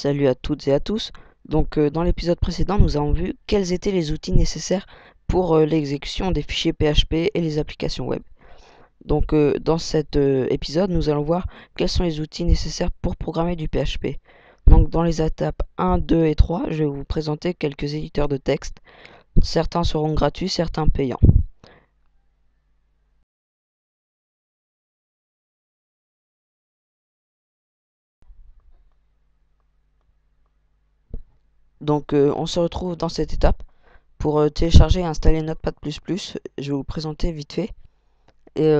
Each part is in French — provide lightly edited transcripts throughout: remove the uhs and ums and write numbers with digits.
Salut à toutes et à tous. Donc dans l'épisode précédent, nous avons vu quels étaient les outils nécessaires pour l'exécution des fichiers PHP et les applications web. Donc dans cet épisode, nous allons voir quels sont les outils nécessaires pour programmer du PHP. Donc dans les étapes 1, 2 et 3, je vais vous présenter quelques éditeurs de texte. Certains seront gratuits, certains payants. Donc on se retrouve dans cette étape. Pour télécharger et installer Notepad++, je vais vous présenter vite fait. Et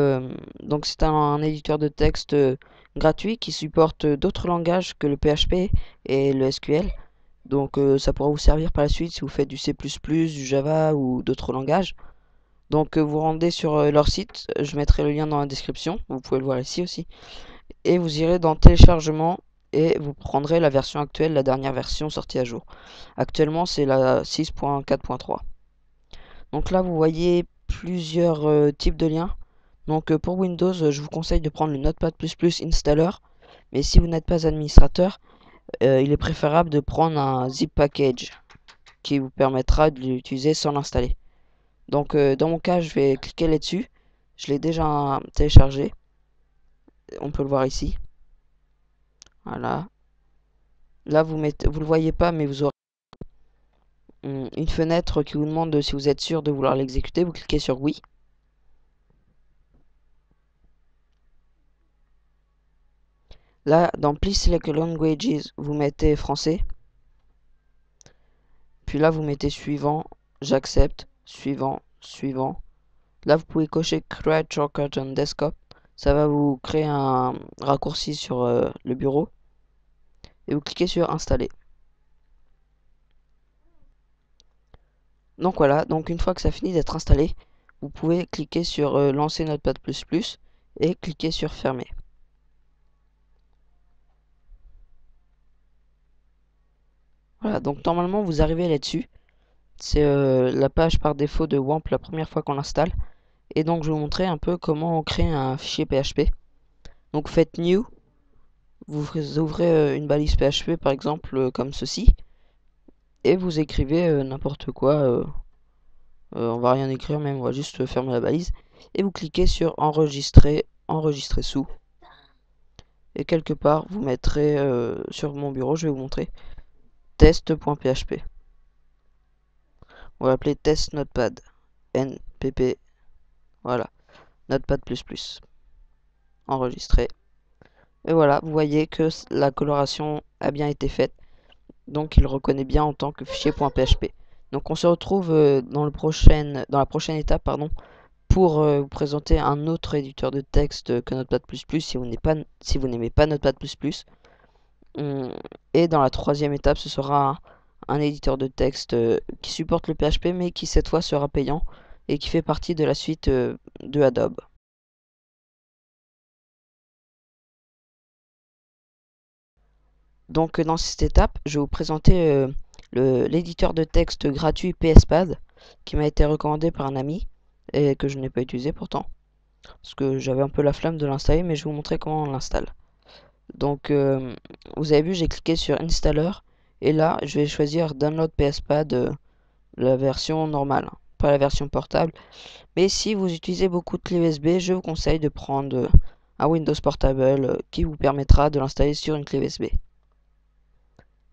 donc c'est un éditeur de texte gratuit qui supporte d'autres langages que le PHP et le SQL. Donc ça pourra vous servir par la suite si vous faites du C++, du Java ou d'autres langages. Donc vous rendez sur leur site, je mettrai le lien dans la description, vous pouvez le voir ici aussi. Et vous irez dans téléchargement et vous prendrez la version actuelle, la dernière version sortie à jour. Actuellement c'est la 6.4.3. Donc là vous voyez plusieurs types de liens. Donc pour Windows, je vous conseille de prendre le Notepad++ installer. Mais si vous n'êtes pas administrateur, il est préférable de prendre un zip package qui vous permettra de l'utiliser sans l'installer. Donc dans mon cas, je vais cliquer là-dessus. Je l'ai déjà téléchargé. On peut le voir ici. Voilà. Là, vous le voyez pas, mais vous aurez une fenêtre qui vous demande si vous êtes sûr de vouloir l'exécuter. Vous cliquez sur oui. Là, dans Please Select Languages, vous mettez français. Puis là, vous mettez suivant, j'accepte, suivant, suivant. Là, vous pouvez cocher Create Shortcut on Desktop. Ça va vous créer un raccourci sur le bureau. Et vous cliquez sur Installer. Donc voilà, donc une fois que ça finit d'être installé, vous pouvez cliquer sur Lancer Notepad++ et cliquer sur Fermer. Voilà, donc normalement vous arrivez là-dessus. C'est la page par défaut de WAMP la première fois qu'on l'installe. Et donc je vais vous montrer un peu comment on crée un fichier PHP. Donc faites New, vous ouvrez une balise PHP par exemple comme ceci. Et vous écrivez n'importe quoi. On va rien écrire même, on va juste fermer la balise. Et vous cliquez sur Enregistrer, Enregistrer sous. Et quelque part vous mettrez sur mon bureau, je vais vous montrer test.php. On va l'appeler test notepad. NPP. Voilà. Notepad++. Enregistrer. Et voilà, vous voyez que la coloration a bien été faite. Donc il reconnaît bien en tant que fichier.php. Donc on se retrouve dans la prochaine étape pour vous présenter un autre éditeur de texte que Notepad++ si vous n'aimez pas Notepad++. Et dans la troisième étape, ce sera un éditeur de texte qui supporte le PHP mais qui cette fois sera payant et qui fait partie de la suite de Adobe. Donc dans cette étape, je vais vous présenter l'éditeur de texte gratuit PSPad qui m'a été recommandé par un ami et que je n'ai pas utilisé pourtant parce que j'avais un peu la flemme de l'installer, mais je vais vous montrer comment on l'installe. Donc vous avez vu, j'ai cliqué sur Installer et là je vais choisir Download PSPad, la version normale, pas la version portable. Mais si vous utilisez beaucoup de clés USB, je vous conseille de prendre un Windows Portable qui vous permettra de l'installer sur une clé USB.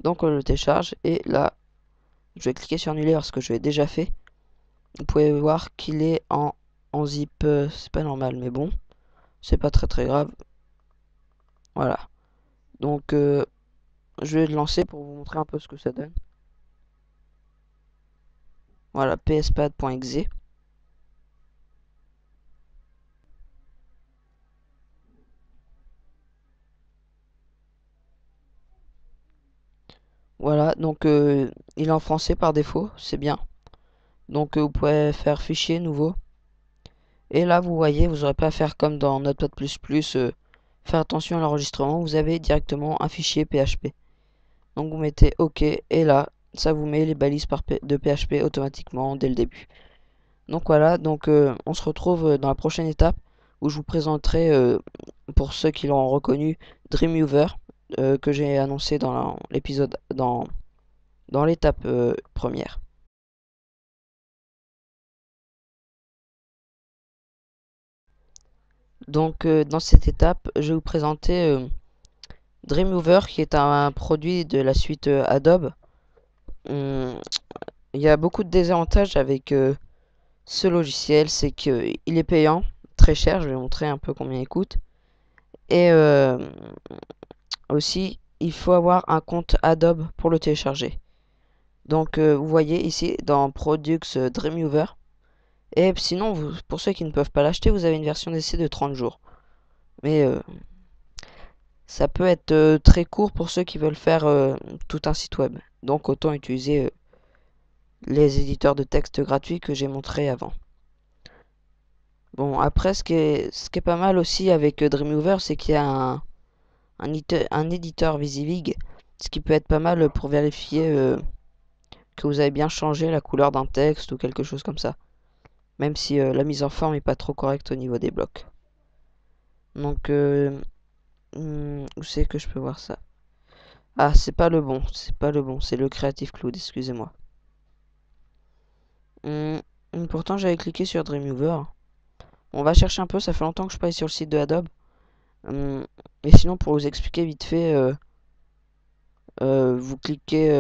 Donc on le télécharge et là je vais cliquer sur annuler parce que je l'ai déjà fait. Vous pouvez voir qu'il est en zip, c'est pas normal mais bon, c'est pas très grave. Voilà. Donc je vais le lancer pour vous montrer un peu ce que ça donne. Voilà, pspad.exe. Voilà, donc il est en français par défaut, c'est bien. Donc vous pouvez faire fichier nouveau. Et là vous voyez, vous n'aurez pas à faire comme dans Notepad++, faire attention à l'enregistrement, vous avez directement un fichier PHP. Donc vous mettez OK et là ça vous met les balises de PHP automatiquement dès le début. Donc voilà, donc on se retrouve dans la prochaine étape où je vous présenterai, pour ceux qui l'ont reconnu, Dreamweaver que j'ai annoncé dans l'épisode, dans l'étape première. Donc dans cette étape, je vais vous présenter Dreamweaver, qui est un produit de la suite Adobe. Il y a beaucoup de désavantages avec ce logiciel, c'est qu'il est payant, très cher. Je vais montrer un peu combien il coûte. Et aussi, il faut avoir un compte Adobe pour le télécharger. Donc vous voyez ici dans Products Dreamweaver. Et sinon, pour ceux qui ne peuvent pas l'acheter, vous avez une version d'essai de 30 jours. Mais ça peut être très court pour ceux qui veulent faire tout un site web. Donc autant utiliser les éditeurs de texte gratuits que j'ai montré avant. Bon, après, ce qui est pas mal aussi avec Dreamweaver, c'est qu'il y a un éditeur Visivig, ce qui peut être pas mal pour vérifier que vous avez bien changé la couleur d'un texte ou quelque chose comme ça. Même si la mise en forme n'est pas trop correcte au niveau des blocs. Donc, où c'est que je peux voir ça? Ah, c'est pas le bon, c'est pas le bon, c'est le Creative Cloud, excusez-moi. Pourtant, j'avais cliqué sur Dreamweaver. On va chercher un peu, ça fait longtemps que je suis pas allé sur le site de Adobe. Et sinon, pour vous expliquer vite fait, vous cliquez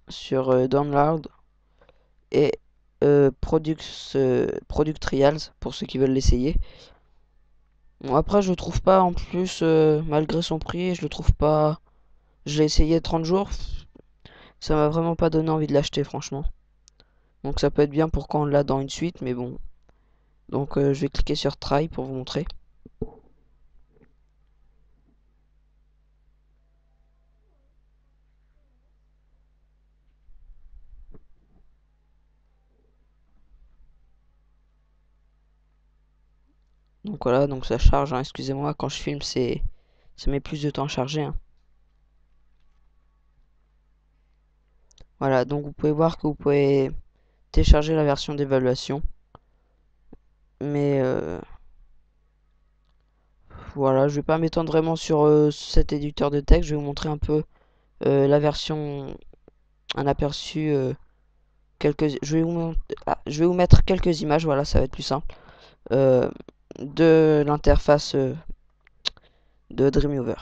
sur Download et Product Trials pour ceux qui veulent l'essayer. Bon, après, je le trouve pas en plus, malgré son prix, je le trouve pas. Je l'ai essayé 30 jours, ça m'a vraiment pas donné envie de l'acheter, franchement. Donc, ça peut être bien pour quand on l'a dans une suite, mais bon. Donc, je vais cliquer sur Try pour vous montrer. Donc voilà, donc ça charge, hein. Excusez-moi, quand je filme, ça met plus de temps à charger, hein. Voilà, donc vous pouvez voir que vous pouvez télécharger la version d'évaluation. Mais voilà, je vais pas m'étendre vraiment sur cet éditeur de texte. Je vais vous montrer un peu la version, un aperçu, je vais vous mettre quelques images. Voilà, ça va être plus simple euh, de l'interface de Dreamweaver.